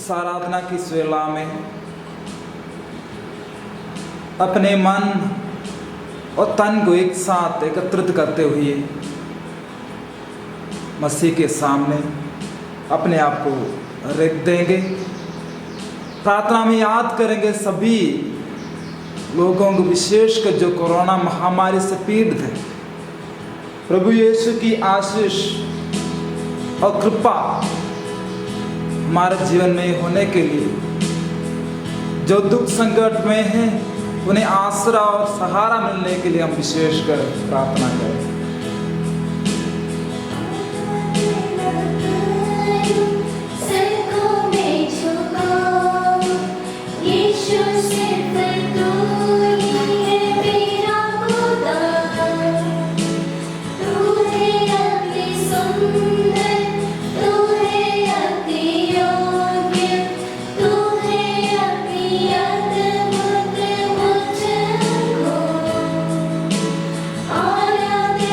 इस आराधना की इस वेला में अपने मन और तन को एक साथ एकत्रित करते हुए मसीह के सामने अपने आप को रख देंगे। प्रार्थना में याद करेंगे सभी लोगों को, विशेषकर जो कोरोना महामारी से पीड़ित है। प्रभु यीशु की आशीष और कृपा हमारे जीवन में होने के लिए, जो दुख संकट में हैं उन्हें आसरा और सहारा मिलने के लिए हम विशेषकर प्रार्थना करें। आराधे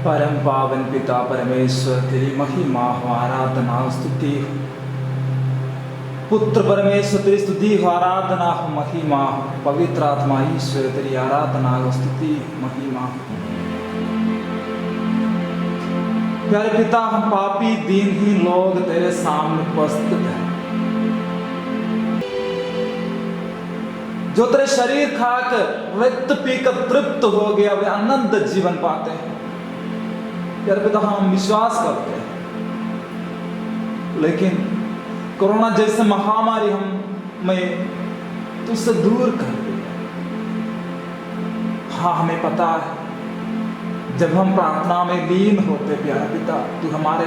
परम पावन पिता परमेश्वर तेरी महिमा हो, आराधना हो, स्तुति हो। पुत्र परमेश्वर तेरी स्तुति हो, आराधना हो, महिमा हो। पवित्र आत्मा ईश्वर तेरी आराधना हो, स्तुति हो, महिमा हो। प्यारे पिता, हम पापी दीनहीन लोग तेरे सामने उपस्थित हैं, जो तेरे शरीर खाकर रक्त पीकर तृप्त हो गया वे अनंत जीवन पाते हैं। प्यारे पिता, हम विश्वास करते हैं, लेकिन कोरोना जैसे महामारी हमें तुझसे दूर कर दी। हाँ, हमें पता है जब हम प्रार्थना में लीन होते प्यारा पिता, तू हमारे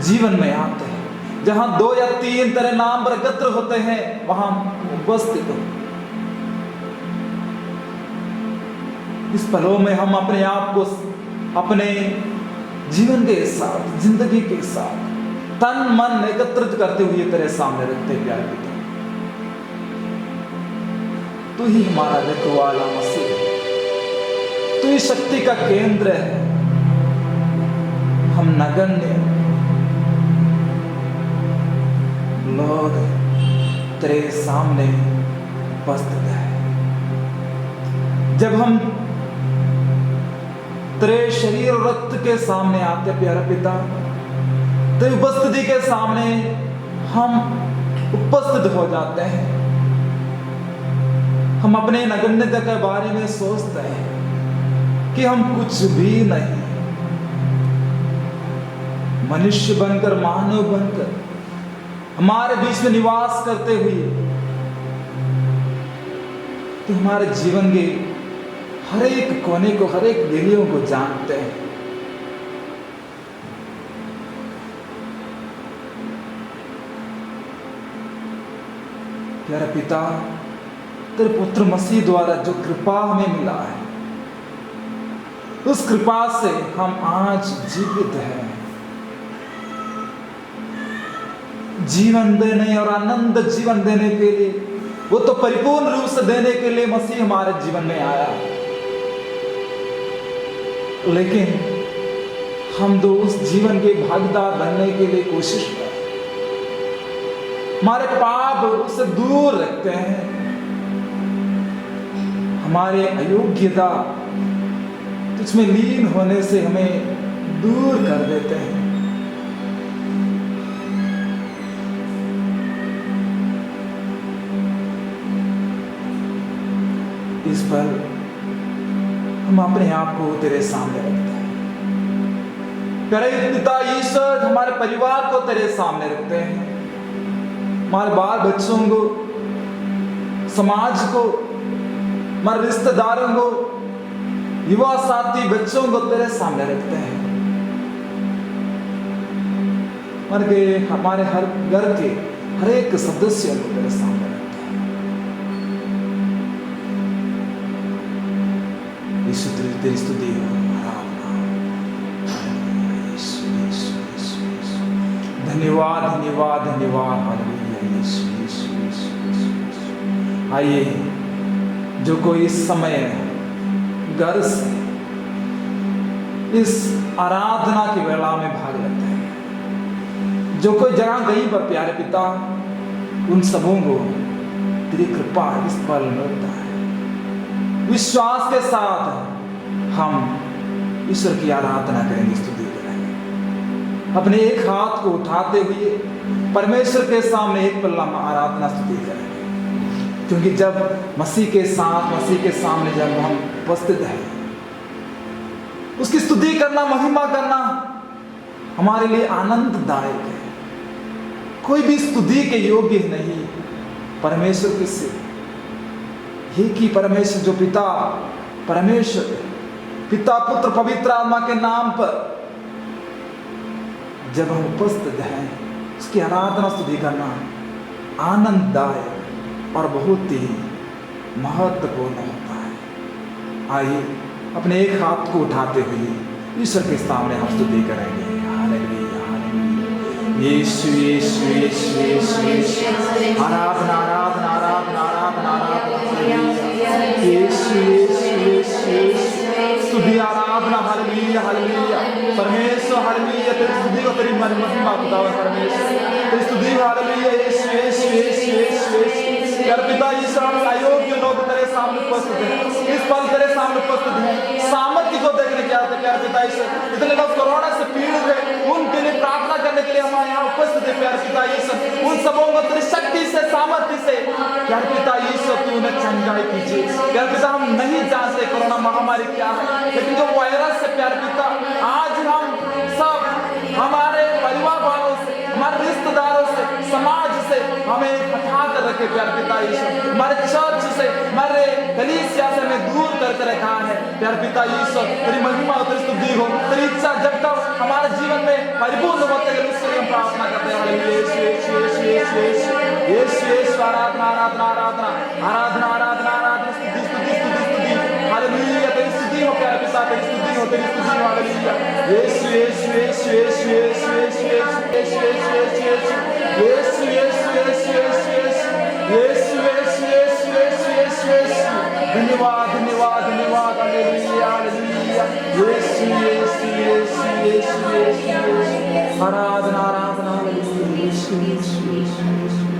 जीवन में आते हैं। जहां 2 या 3 तेरे नाम पर एकत्र होते हैं वहां उपस्थित हो। इस पलों में हम अपने आप को अपने जीवन के साथ, जिंदगी के साथ तन मन एकत्रित करते हुए तेरे सामने रखते हैं प्यारे पिता। तू ही हमारा रखवाला मसीह है, तू ही शक्ति का केंद्र है। हम नगण्य लोग तेरे सामने उपस्थित है। जब हम तेरे शरीर और रक्त के सामने आते प्यारा पिता, तेरी उपस्थिति के सामने हम उपस्थित हो जाते हैं। हम अपने नगण्यता के बारे में सोचते हैं कि हम कुछ भी नहीं, मनुष्य बनकर, मानव बनकर हमारे बीच में निवास करते हुए तो हमारे जीवन के हर एक कोने को, हर एक गलियों को जानते हैं। प्यारा पिता, तेरे पुत्र मसीह द्वारा जो कृपा हमें मिला है, उस कृपा से हम आज जीवित हैं। जीवन देने और आनंद जीवन देने के लिए, वो तो परिपूर्ण रूप से देने के लिए मसीह हमारे जीवन में आया, लेकिन हम तो उस जीवन के भागीदार बनने के लिए कोशिश कर, हमारे पाप उससे दूर रखते हैं, हमारे अयोग्यता तुझमें लीन होने से हमें दूर कर देते हैं। इस पर हम अपने आप को तेरे सामने रखते हैं। प्यारे पिता ईश्वर, हमारे परिवार को तेरे सामने रखते हैं, हमारे बाल बच्चों को, समाज को, हमारे रिश्तेदारों को, युवा साथी बच्चों को तेरे सामने रखते हैं। हमारे हर घर के हर एक सदस्यों को तेरे सामने रखते हैं। यीशु तेरी स्तुति हो, धन्यवाद धन्यवाद धन्यवाद, हालेलुया यीशु यीशु यीशु। आइए, जो कोई इस समय घर से इस आराधना की वेला में भाग लेते हैं, जो कोई जगह गई पर प्यारे पिता, उन सबों को तेरी कृपा इस पल मिलता है। विश्वास के साथ हम ईश्वर की आराधना करेंगे, स्तुति करेंगे। अपने एक हाथ को उठाते हुए परमेश्वर के सामने एक पल आराधना स्तुति करेंगे, क्योंकि जब मसीह के साथ, मसीह के सामने जब हम उपस्थित हैं, उसकी स्तुति करना, महिमा करना हमारे लिए आनंददायक है। कोई भी स्तुति के योग्य नहीं परमेश्वर के सिवा, एक ही परमेश्वर जो पिता परमेश्वर, पिता पुत्र पवित्र आत्मा के नाम पर जब हम उपस्थित हैं, उसकी आराधना स्तुति करना आनंददायक और बहुत ही महत्वपूर्ण होता है। आइए, अपने एक हाथ को उठाते हुए ईश्वर के सामने हम स्तुति करेंगे। हालेलुया हालेलुया, यीशु यीशु यीशु यीशु यीशु, आराधना आराधना आराधना आराधना आराधना, यीशु यीशु यीशु यीशु, स्तुति आराधना आराधना, हालेलुया हालेलुया। परमेश्वर हालेलुया, तेरी स्तुति हो, तेरी महिमा खुदावन परमेश्वर, तेरी स्तुति हो, हालेलुया। यीशु यीशु यीशु यीशु यीशु। प्यारे पिता यीशु, हम अयोग्य लोग तेरे सामने उपस्थित हैं, इस पल तेरे सामने उपस्थित हैं, सामर्थ्य को देखने के आते प्यारे पिता यीशु। इतने लोग कोरोना से पीड़ित हैं, उनके लिए प्रार्थना करने के लिए हम यहाँ उपस्थित है प्यारे पिता यीशु। उन सबों को तेरी शक्ति से, सामर्थ्य से प्यारे पिता यीशु तू उन्हें चंगाई कीजिए। प्यारे पिता हम नहीं जानते कोरोना महामारी क्या है, लेकिन जो वायरस है प्यारे पिता, आज हम सब हमारे परिवार वालों से, हमारे रिश्तेदारों से, समाज से हमें हटा कर रखे प्यारे पिता यीशु। हमारे चर्च से, हमारे कलीसिया से हमें दूर करके रखा है प्यारे पिता यीशु। तेरी महिमा हो, तेरी स्तुति हो, तेरी इच्छा जब तक हमारे जीवन में परिपूर्ण होते हैं उसके लिए हम प्रार्थना करते हैं। यीशु यीशु यीशु यीशु यीशु यीशु यीशु। आराधना आराधना आराधना आराधना आराधना आराधना, स्तुति स्तुति स्तुति स्तुति, हालेलुया। तेरी स्तुति हो प्यारे पिता, तेरी स्तुति हो, तेरी स्तुति हो, हालेलुया। यीशु यीशु यीशु यीशु यीशु यीशु यीशु यीशु यीशु यीशु यीशु यीशु यीशु यीशु यीशु यीशु। धन्यवाद धन्यवाद धन्यवाद, हालेलुया हालेलुया। यीशु यीशु यीशु यीशु यीशु। आराधना आराधना, हालेलुया। यीशु यीशु यीशु यीशु यीशु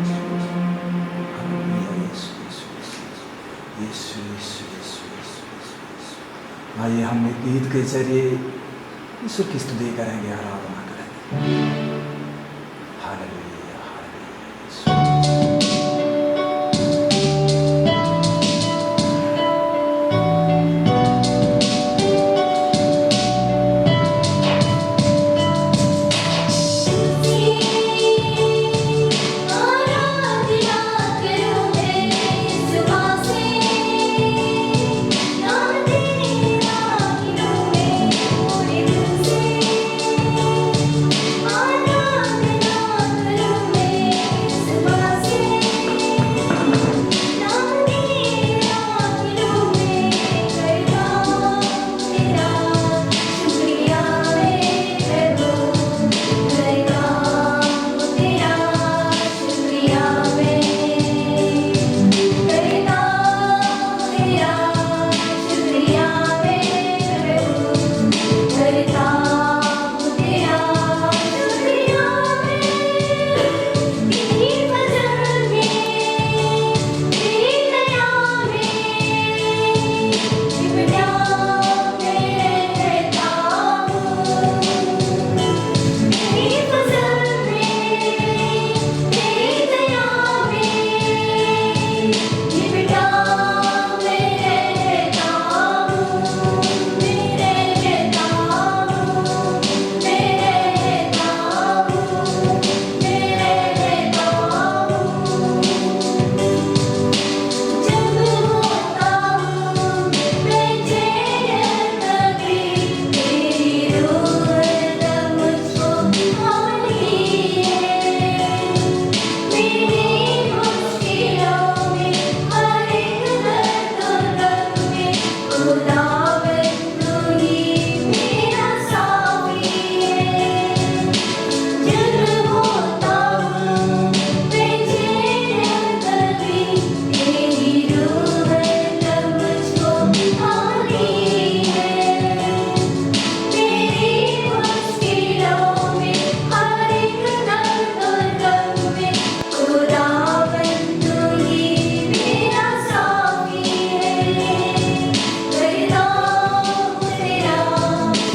यीशु। आइए हम एक गीत के जरिए ईश्वर की स्तुति करेंगे, आराधना करेंगे। Hallelujah hallelujah.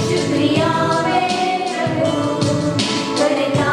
शुक्रिया मैं प्रभु करता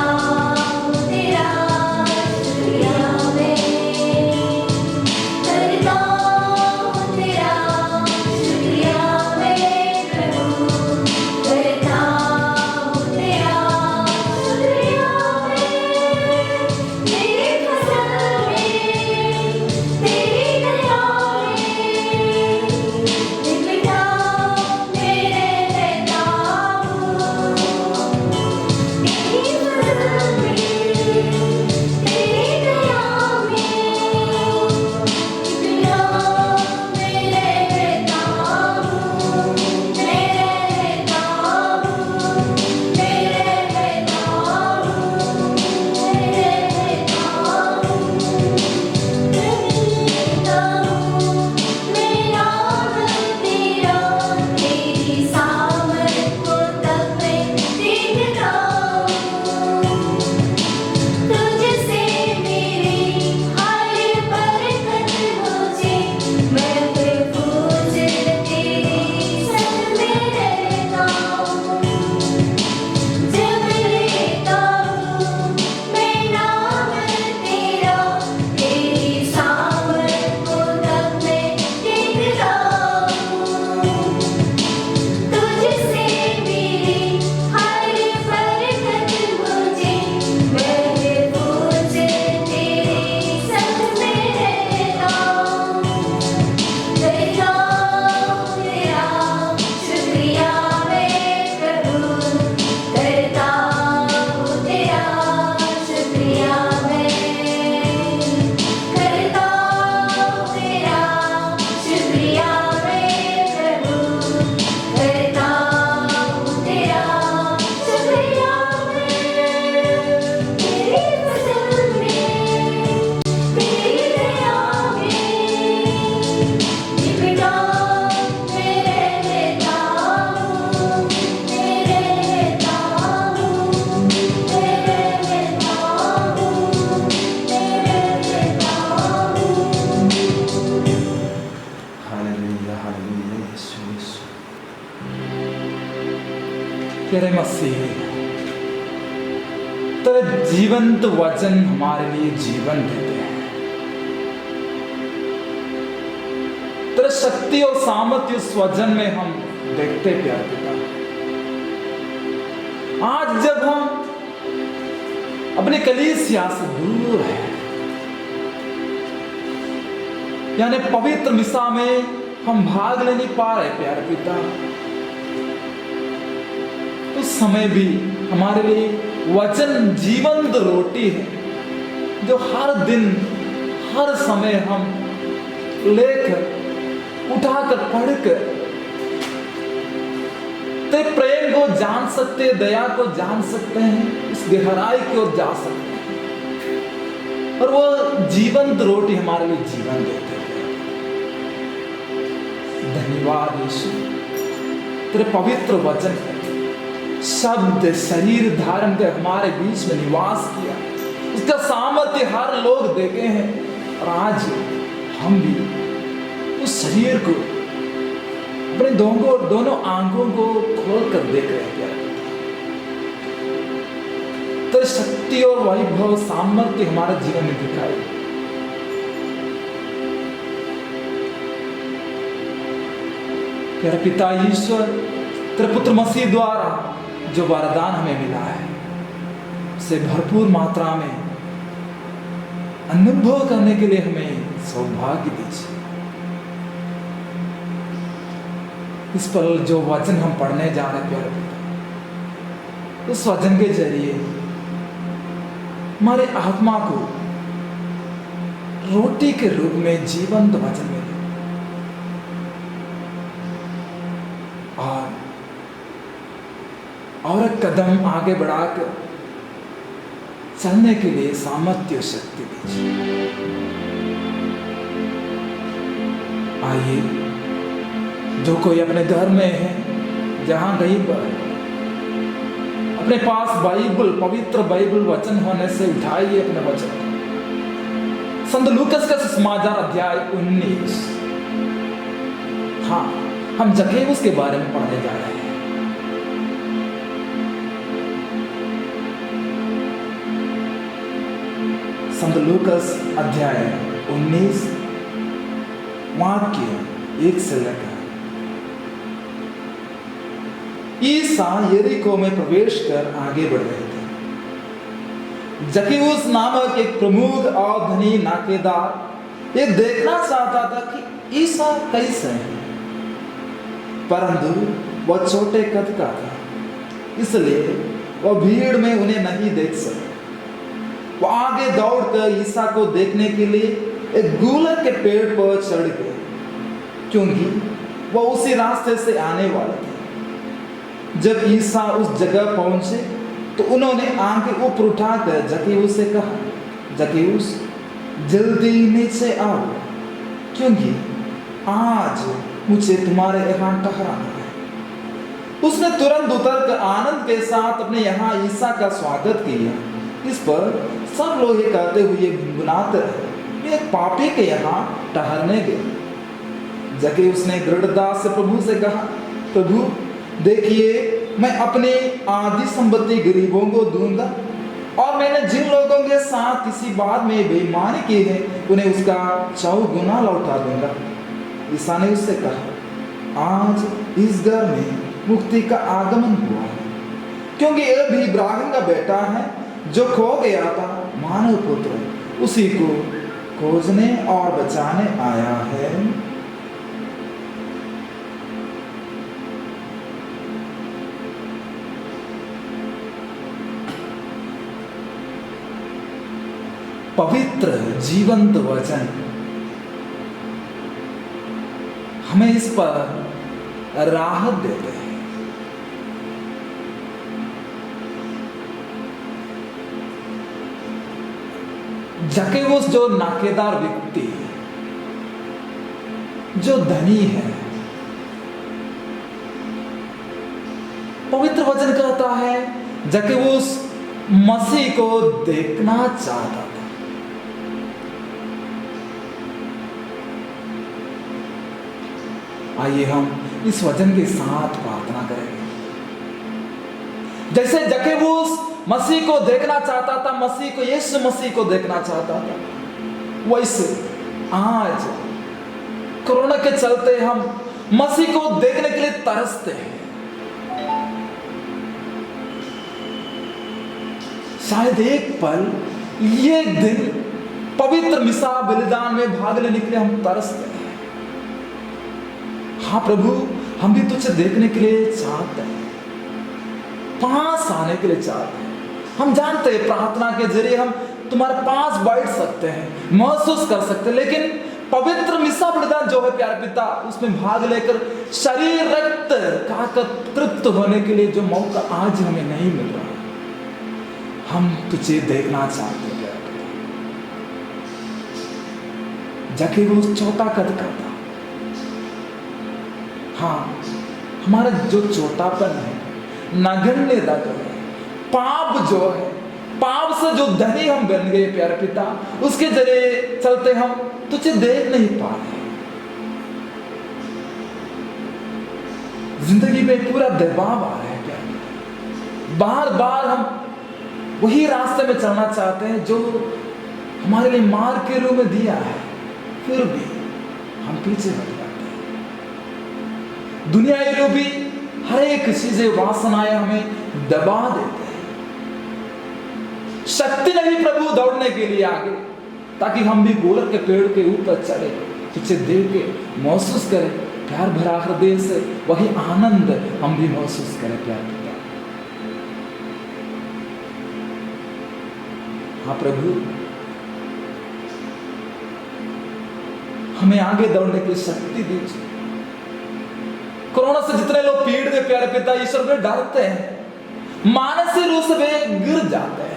प्यारे मसीह, तेरे जीवंत वचन हमारे लिए जीवन देते हैं। तेरे शक्ति और सामर्थ्य उस वचन में हम देखते प्यारे पिता। आज जब हम अपने कलीसिया से दूर हैं, यानी पवित्र मिसा में हम भाग ले नहीं पा रहे प्यारे पिता, उस समय भी हमारे लिए वचन जीवंत रोटी है, जो हर दिन हर समय हम लेकर उठाकर पढ़कर तेरे प्रेम को जान सकते, दया को जान सकते हैं, इस गहराई की ओर जा सकते हैं, और वो जीवंत रोटी हमारे लिए जीवन देते हैं। धन्यवाद यीशु, तेरे पवित्र वचन शब्द शरीर धारण कर हमारे बीच में निवास किया, उसका सामर्थ्य हर लोग देखे हैं, और आज हम भी उस शरीर को अपने दोनों आंखों को खोल कर देख रहे हैं। तेरी शक्ति और वैभव सामर्थ्य हमारे जीवन में दिखाई। प्यारे पिता ईश्वर, तेरे पुत्र मसीह द्वारा जो वरदान हमें मिला है, उसे भरपूर मात्रा में अनुभव करने के लिए हमें सौभाग्य दीजिए। इस पर जो वचन हम पढ़ने जा रहे हैं प्यारे पिता, उस वचन के जरिए हमारे आत्मा को रोटी के रूप में जीवंत वचन मिले, और एक कदम आगे बढ़ाकर चलने के लिए सामर्थ्य शक्ति दीजिए। आइए, जो कोई अपने घर में है, जहां कहीं पर अपने पास बाइबल, पवित्र बाइबल वचन होने से उठाइए अपने वचन। संत लूकास का सुसमाचार अध्याय 19। हाँ, हम जकेऊस के बारे में पढ़ने जा रहे हैं। संत लूकास अध्याय 19 वाक्य 1 से लेकर। ईसा यरीको में प्रवेश कर आगे बढ़ रहे थे। जकेऊस नामक एक प्रमुख और धनी नाकेदार ये देखना चाहता था कि ईसा कैसे है, परंतु वह छोटे कद का था, इसलिए वह भीड़ में उन्हें नहीं देख सका। वो आगे दौड़कर ईसा को देखने के लिए एक गूलर के पेड़ पर चढ़ गए, क्योंकि वह उसी रास्ते से आने वाले थे। जब ईसा उस जगह पहुंचे तो उन्होंने आंखें ऊपर उठाकर जकेऊस से कहा, जकेऊस जल्दी नीचे आओ, क्योंकि आज मुझे तुम्हारे यहाँ ठहराना है। उसने तुरंत उतरकर आनंद के साथ अपने यहाँ ईसा का स्वागत किया। इस पर सब लोग ये कहते हुए गुनगुनाते रहे, वे एक पापी के यहाँ ठहरने गए। जकेऊस ने दृढ़ता से प्रभु से कहा, प्रभु देखिए, मैं अपनी आधी संपत्ति गरीबों को दूंगा, और मैंने जिन लोगों के साथ किसी बात में बेईमानी की है उन्हें उसका 4 गुना लौटा दूंगा। ईसा ने उससे कहा, आज इस घर में मुक्ति का आगमन हुआ है, क्योंकि यह भी इब्राहिम का बेटा है। जो खो गया था, मानव पुत्र उसी को खोजने और बचाने आया है। पवित्र जीवंत वचन हमें इस पर राहत देते हैं। जकेऊस जो नाकेदार व्यक्ति है, जो धनी है, पवित्र वचन कहता है जकेऊस मसीह को देखना चाहता था। आइए हम इस वचन के साथ प्रार्थना करेंगे। जैसे जकेबूस मसीह को देखना चाहता था, मसीह को, यीशु मसीह को देखना चाहता था, वैसे आज कोरोना के चलते हम मसीह को देखने के लिए तरसते हैं। शायद एक पल, एक दिन पवित्र मिसा बलिदान में भाग लेने के लिए हम तरसते हैं। हाँ प्रभु, हम भी तुझे देखने के लिए चाहते हैं, पास आने के लिए चाहते हैं। हम जानते हैं प्रार्थना के जरिए हम तुम्हारे पास बैठ सकते हैं, महसूस कर सकते हैं, लेकिन पवित्र मिसा बलिदान जो है प्यारे पिता, उसमें भाग लेकर शरीर रक्त खाकर तृप्त होने के लिए जो मौका आज हमें नहीं मिल रहा, हम तुझे देखना चाहते हैं। जकेबूस छोटा कद का था। हाँ, हमारा जो छोटापन है, नगण्यता है, पाप जो है, पाप से जो धनी हम बन गए प्यारे पिता, उसके जरिए चलते हम तुझे देख नहीं पा रहे। जिंदगी में पूरा दबाव आ रहा है प्यारे, बार बार हम वही रास्ते में चलना चाहते हैं जो हमारे लिए मार्ग के रूप में दिया है, फिर भी हम पीछे हट जाते हैं। दुनियाई रूपी हर एक चीजें, वासनाएं हमें दबा देते हैं। शक्ति नहीं प्रभु दौड़ने के लिए आगे, ताकि हम भी गोलक के पेड़ के ऊपर चढ़े, तुझे देख के महसूस करें प्यार भरा हृदय से, वही आनंद हम भी महसूस करें प्यार पिता। हाँ प्रभु, हमें आगे दौड़ने की शक्ति दीजिए। कोरोना से जितने लोग पीड़ित हैं प्यारे पिता, ईश्वर में डरते हैं, मानसिक रूप से वे गिर जाते हैं।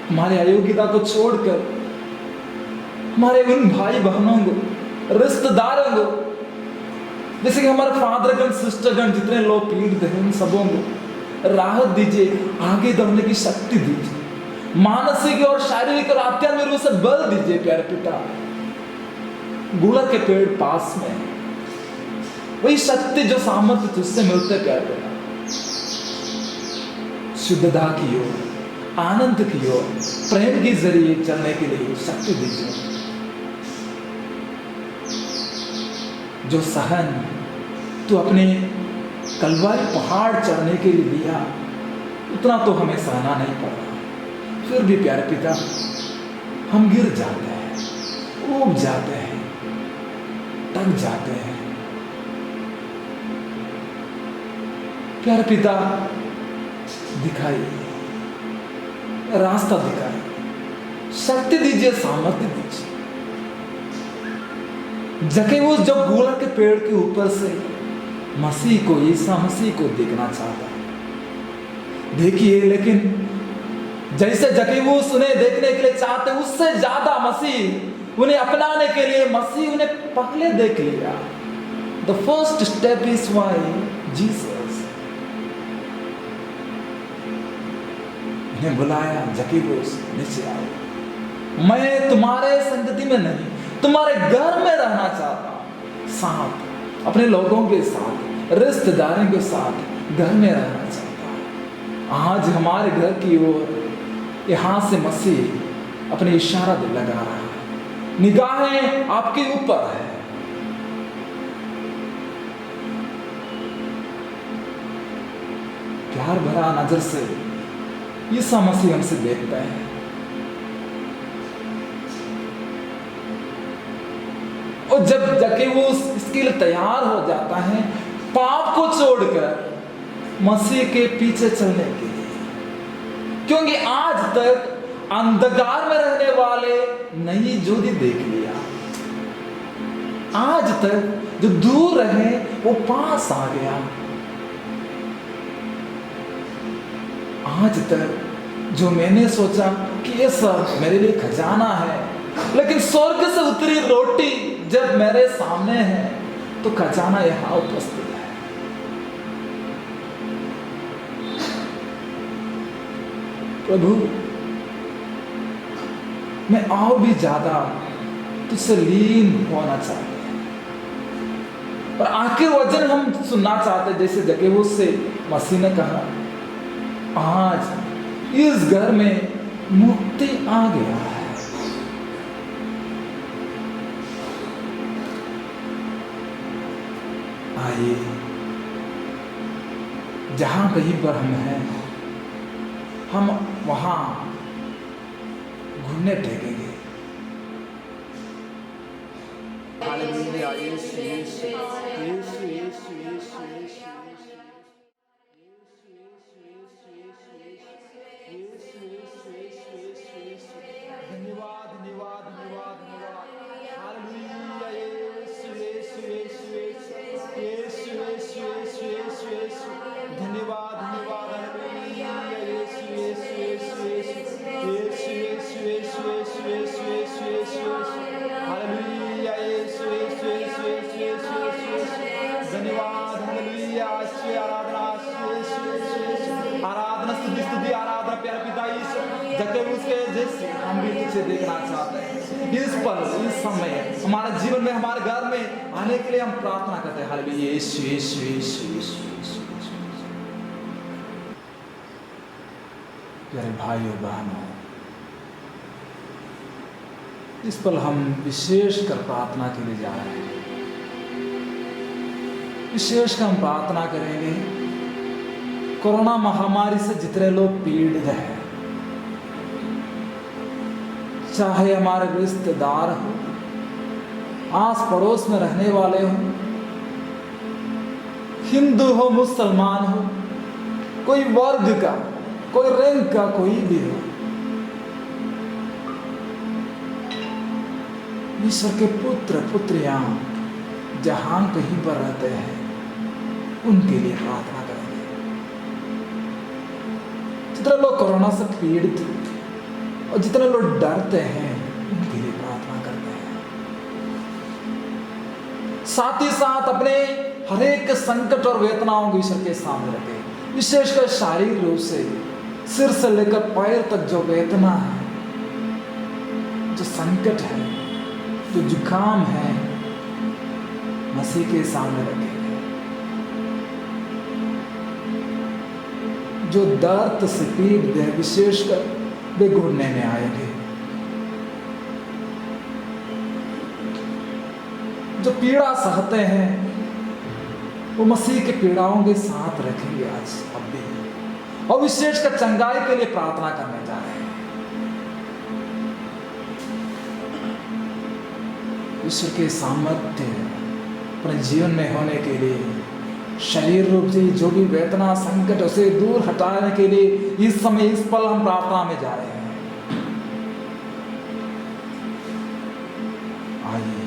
हमारे अयोग्यता को छोड़कर हमारे उन भाई बहनों को, रिश्तेदारों को, जैसे कि हमारे फादरगण, सिस्टरगण, जितने लोग पीड़ित हैं, उन सबों को राहत दीजिए, आगे दौड़ने की शक्ति दीजिए, मानसिक और शारीरिक और आध्यात्मिक रूप से बल दीजिए प्यारे पिता। गुलक के पेड़ पास में वही शक्ति जो सामर्थ्य तुझसे मिलते प्यारे पिता, शुद्धता की ओर, आनंद की ओर, प्रेम के जरिए चलने के लिए शक्ति दीजिए। जो सहन तू अपने कलवारी पहाड़ चढ़ने के लिए दिया, उतना तो हमें सहना नहीं पड़ा, फिर भी प्यारे पिता हम गिर जाते हैं, ऊब जाते हैं, थक जाते हैं। प्यारे पिता दिखाइए, रास्ता दिखाइए, शक्ति दीजिए, सामर्थ्य दीजिए। जकेबूस जब गोलक के पेड़ के ऊपर से मसीह को, ईसा मसीह को देखना चाहता है, देखिए, लेकिन जैसे जकेबूस उन्हें देखने के लिए चाहते, उससे ज्यादा मसीह उन्हें अपनाने के लिए, मसीह उन्हें पहले देख लिया। The first step is why Jesus. उन्हें बुलाया, जकेबूस नीचे आओ, मैं तुम्हारे संगति में नहीं, तुम्हारे घर में रहना चाहता हूं, साथ अपने लोगों के साथ, रिश्तेदारों के साथ घर में रहना चाहता हूं। आज हमारे घर की ओर यहां से मसीह अपने इशारा लगा रहा है, निगाहें आपके ऊपर है। प्यार भरा नजर से ईसा मसीह हमसे देखता है। और जब जकेबूस इसके लिए तैयार हो जाता है, पाप को छोड़कर मसीह के पीछे चलने के लिए, क्योंकि आज तक अंधकार में रहने वाले नई ज्योति देख लिया, आज तक जो दूर रहे वो पास आ गया, आज तक जो मैंने सोचा कि ये सब मेरे लिए खजाना है, लेकिन स्वर्ग से उतरी रोटी जब मेरे सामने है तो खजाना यहां उपस्थित है। प्रभु, मैं और भी ज्यादा तुझसे लीन होना चाहता हूं। और आखिर वचन हम सुनना चाहते, जैसे जकेबूस से मसीह ने कहा, आज इस घर में मुक्ति आ गया है। आइए, जहां कहीं पर हम हैं, हम वहां घुटने टेकेंगे। हालेलुया, यीशु यीशु यीशु यीशु यीशु यीशु। धन्यवाद धन्यवाद धन्यवाद धन्यवाद। हालेलुया, यीशु यीशु यीशु यीशु यीशु यीशु यीशु यीशु यीशु। धन्यवाद धन्यवाद। हालेलुया, यीशु यीशु यीशु यीशु यीशु यीशु यीशु यीशु यीशु यीशु यीशु यीशु। हालेलुया, यीशु यीशु यीशु यीशु यीशु यीशु। धन्यवाद। हालेलुया, आराधना आराधना स्तुति स्तुति आराधना प्यारे पिता यीशु। जकेबूस के जैसे हम भी तुझे देखना चाहते हैं। इस पल इस समय हमारे जीवन में, हमारे घर में आने के लिए हम प्रार्थना करते हैं। हालेलुया, यीशु यीशु यीशु यीशु। प्यारे भाइयों बहनों, इस पल हम विशेष कर प्रार्थना के लिए जा रहे हैं। विशेष कर हम प्रार्थना करेंगे कोरोना महामारी से जितने लोग पीड़ित हैं, चाहे हमारे रिश्तेदार हो, आस पड़ोस में रहने वाले हो, हिंदू हो मुसलमान हो, कोई वर्ग का, कोई रंग का, कोई भी हो, ईश्वर के पुत्र पुत्रियां जहां कहीं पर रहते हैं, उनके लिए प्रार्थना करेंगे। जितने लोग कोरोना से पीड़ित और जितने लोग डरते हैं, उनके लिए प्रार्थना करते हैं। साथ ही साथ अपने हर एक संकट और वेदनाओं को ईश्वर के सामने रखें। विशेषकर शारीरिक रूप से सिर से लेकर पैर तक जो वेदना है, जो संकट है, जो जुकाम है, मसीह के सामने रखेंगे। जो दर्द से पीड़ित है, विशेषकर वे घुटने में आएंगे। जो पीड़ा सहते हैं, वो मसीह के पीड़ाओं के साथ रखेंगे आज अब भी, और विशेषकर चंगाई के लिए प्रार्थना करने जा रहे हैं। ईश्वर के सामर्थ्य अपने जीवन में होने के लिए, शरीर रूप से जो भी वेदना संकट उसे दूर हटाने के लिए इस समय इस पल हम प्रार्थना में जा रहे हैं। आइए,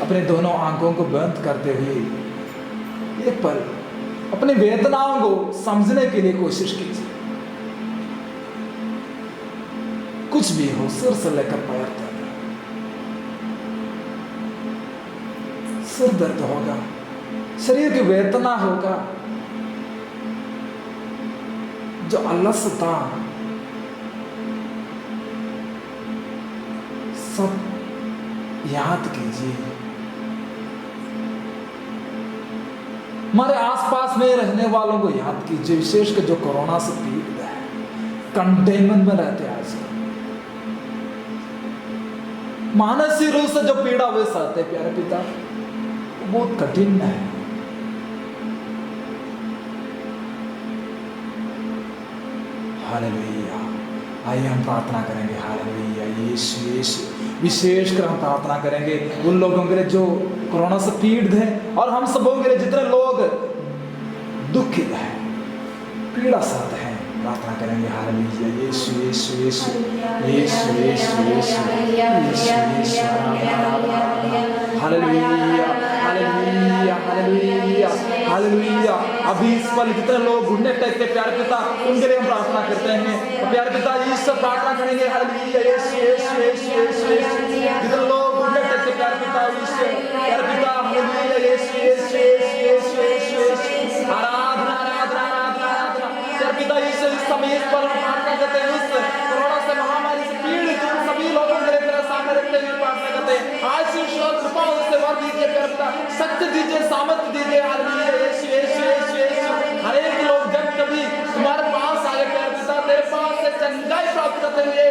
अपने दोनों आंखों को बंद करते हुए एक पल अपनी वेदनाओं को समझने के लिए कोशिश कीजिए। कुछ भी हो, सिर से लेकर पैर तक, सिर दर्द होगा, शरीर की वेदना होगा, जो अलसता, सब याद कीजिए। हमारे आसपास में रहने वालों को याद कीजिए, विशेषकर जो कोरोना से पीड़ित है, कंटेनमेंट में रहते हैं आज। मानसिक रूप से जो पीड़ा हुए सहते, प्यारे पिता, बहुत कठिन है। हालेलुया, आइए हम प्रार्थना करेंगे। हालेलुया, यीशु यीशु। विशेषकर हम प्रार्थना करेंगे उन लोगों के लिए जो कोरोना से पीड़ित हैं, और हम सबों के लिए जितने लोग दुखित हैं, पीड़ा सहते हैं, प्रार्थना करेंगे। हालेलुया, यीशु यीशु यीशु यीशु यीशु यीशु यीशु। Hallelujah hallelujah hallelujah hallelujah. अभी इस पल जितने लोग घुटने टेकते प्यारे पिता, उनके लिए हम प्रार्थना करते हैं। प्यारे पिता ईश्वर प्रार्थना करेंगे। हालेलुया, यीशु यीशु यीशु यीशु यीशु। जितने लोग घुटने टेकते प्यारे पिता ईश्वर, प्यारे पिता, हालेलुया, यीशु यीशु यीशु यीशु यीशु। आराधना आराधना आराधना आराधना प्यारे पिता ईश्वर। इस समय इस पल प्रार्थना करते हैं, इस कोरोना से महामारी से पीड़ित सभी लोगों के लिए सामने रखते हुए प्रार्थना करते हैं। आज ईश्वर आत्माओं से भर दीजिए प्यारे पिता, शक्ति दीजिए, सामर्थ्य दीजिए। हालेलुया यीशु यीशु यीशु यीशु। हर एक लोग जब कभी तुम्हारे पास आए प्यारे पिता, तेरे पास से चंगाई प्राप्त करते हुए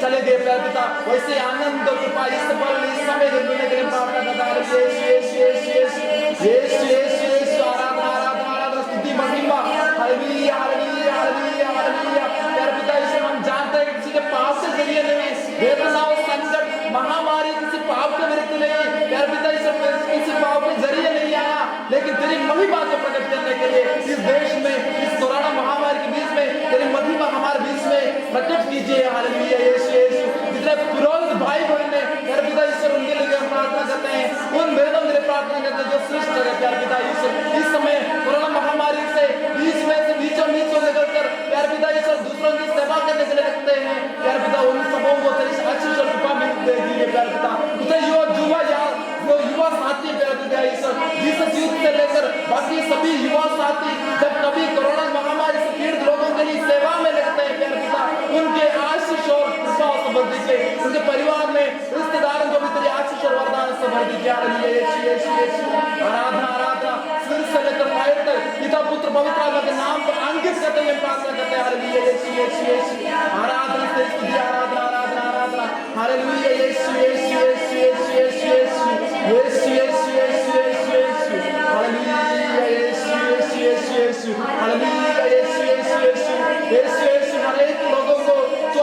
चले गए प्यारे पिता, वैसे आनंद और कृपा इस बल इस समय मिलने के लिए प्रार्थना करता है। यीशु यीशु यीशु यीशु यीशु यीशु यीशु। आराधना आराधना आराधना स्तुति महिमा। Hallelujah hallelujah hallelujah hallelujah. प्यारे पिता यीशु, हम जानते हैं कि किसी के पाप से जरिए नहीं, वेदना और संकट महामारी किसी पाप के विरुद्ध नहीं, प्यारे पिता यीशु किसी पाप के जरिए नहीं आया, लेकिन तेरी महिमा को प्रकट करने के लिए इस देश में, इस कोरोना महामारी के बीच में तेरी महिमा हमारे बीच में प्रकट कीजिए। हालेलुया यीशु यीशु। जितने पुरोहित भाई बहन ने प्यारे पिता ईश्वर, उनके लिए हम प्रार्थना करते हैं, उन वेदों के लिए प्रार्थना करते हैं जो सृष्ट है प्यारे पिता ईश्वर। इस समय कोरोना महामारी से बीच में से बीचों बीच से निकलकर प्यारे पिता ईश्वर दूसरों की सेवा करने के लिए रखते हैं प्यारे पिता, उन सबों को तेरी आशीष और कृपा मिल दीजिए प्यारे पिता। उसे युवा साथी प्यारे पिता ईश्वर, जिस युद्ध से लेकर बाकी सभी युवा साथी जब कभी कोरोना महामारी से पीड़ित लोगों के लिए सेवा में लगते हैं प्यारे पिता, उनके आशीष और कृपा से भर दीजिए, उनके परिवार में रिश्तेदारों को भी तेरी आशीष और वरदान से भर दीजिए। हालेलुया यीशु यीशु यीशु। आराधना आराधना सिर से लेकर पैर तक पिता पुत्र पवित्र आत्मा के नाम पर अंकित करते हुए प्रार्थना करते हैं। हालेलुया यीशु यीशु यीशु। आराधना से स्तुति आराधना आराधना आराधना। हालेलुया यीशु यीशु यीशु यीशु यीशु यीशु यीशु यीशु यीशु यीशु। हालेलुया यीशु यीशु यीशु यीशु। हालेलुया यीशु यीशु यीशु यीशु यीशु। हर एक लोगों को जो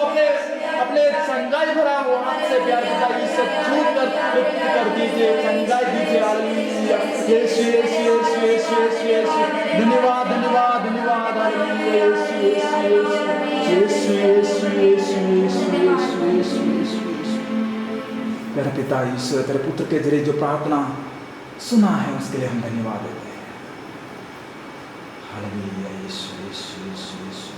अपने चंगाई भरा हुआ हाथ से प्यारे पिता ईश्वर छू कर तृप्त कर दीजिए, चंगाई दीजिए। हालेलुया यीशु यीशु यीशु यीशु यीशु यीशु। धन्यवाद धन्यवाद धन्यवाद। हालेलुया यीशु यीशु यीशु यीशु यीशु यीशु यीशु यीशु यीशु। प्यारे पिता ईश्वर, तेरे पुत्र के जरिए जो प्रार्थना सुना है उसके लिए हम धन्यवाद देते हैं। हालेलुया यीशु यीशु यीशु यीशु।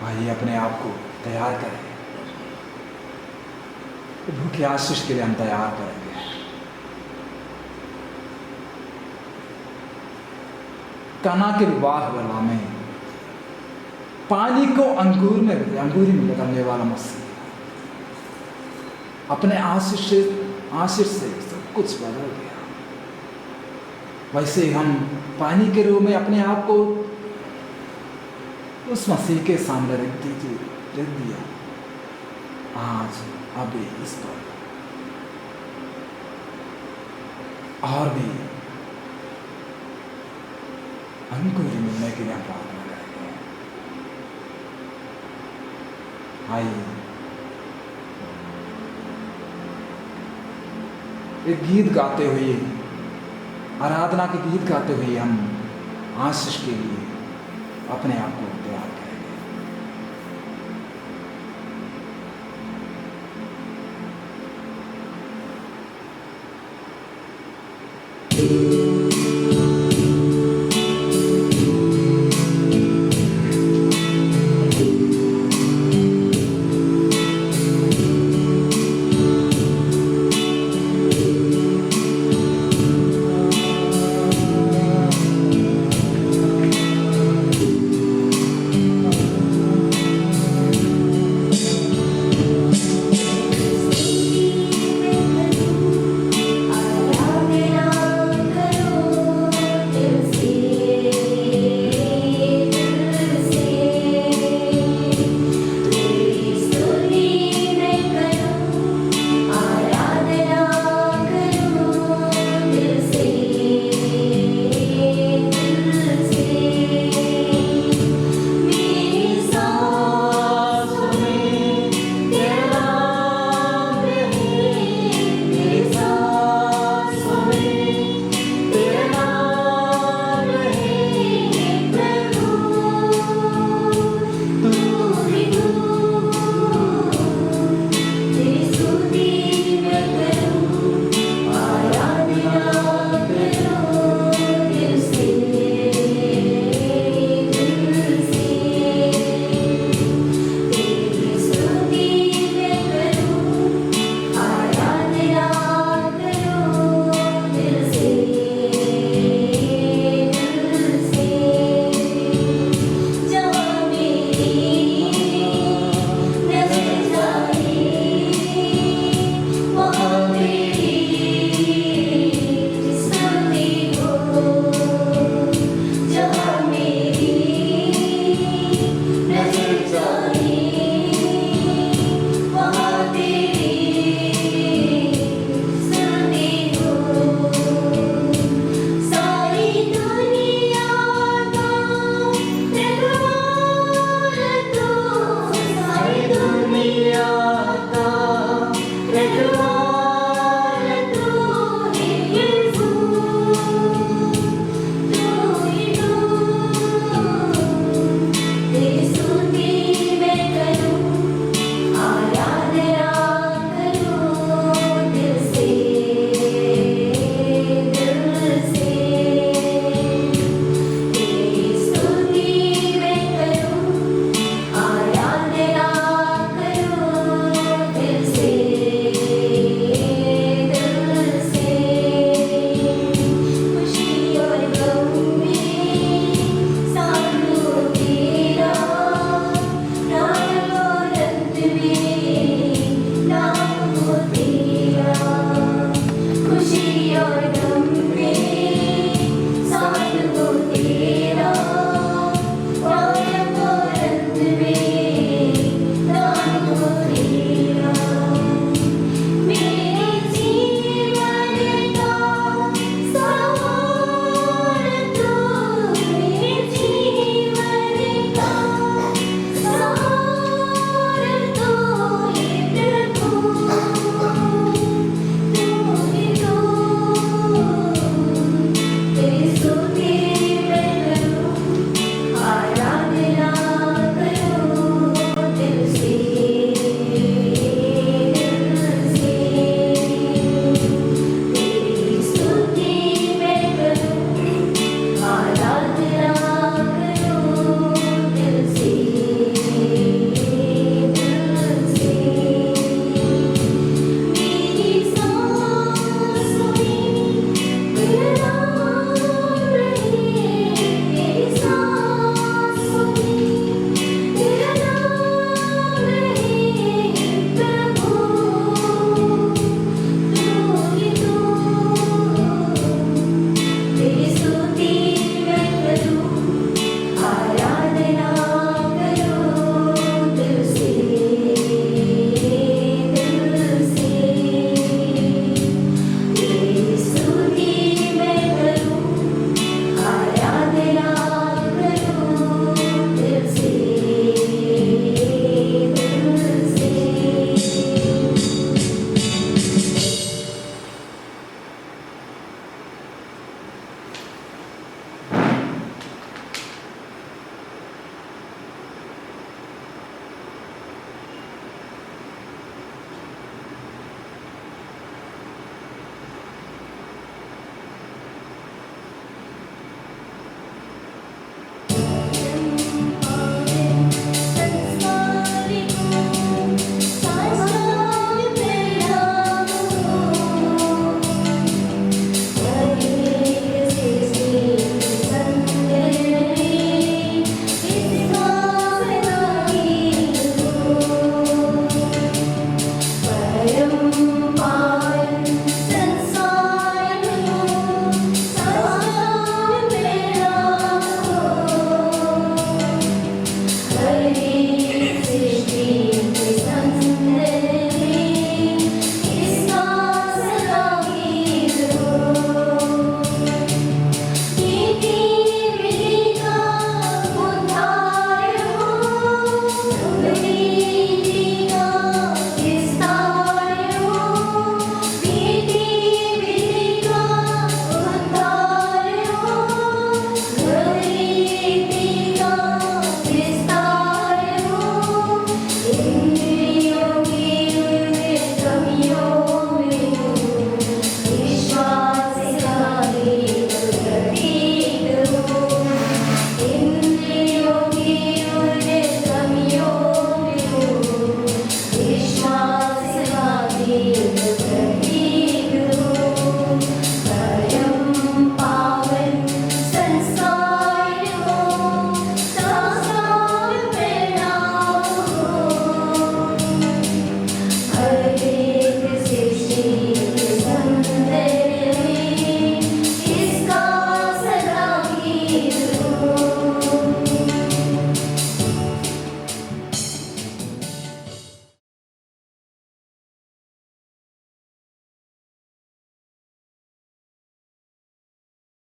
आइए अपने आप को तैयार करें, प्रभु की आशीष के लिए हम तैयार करेंगे। काना के विवाह वाला में पानी को अंगूरी में बदलने वाला मसीह अपने आशीष से सब कुछ बदल गया। वैसे हम पानी के रूप में अपने आप को उस मसीह के सामने रख दिया। आज अभी इस पर और भी अंकुरी मिलने के लिए हम प्रार्थना करेंगे। आइए एक गीत गाते हुए, आराधना के गीत गाते हुए हम आशीष के लिए अपने आप को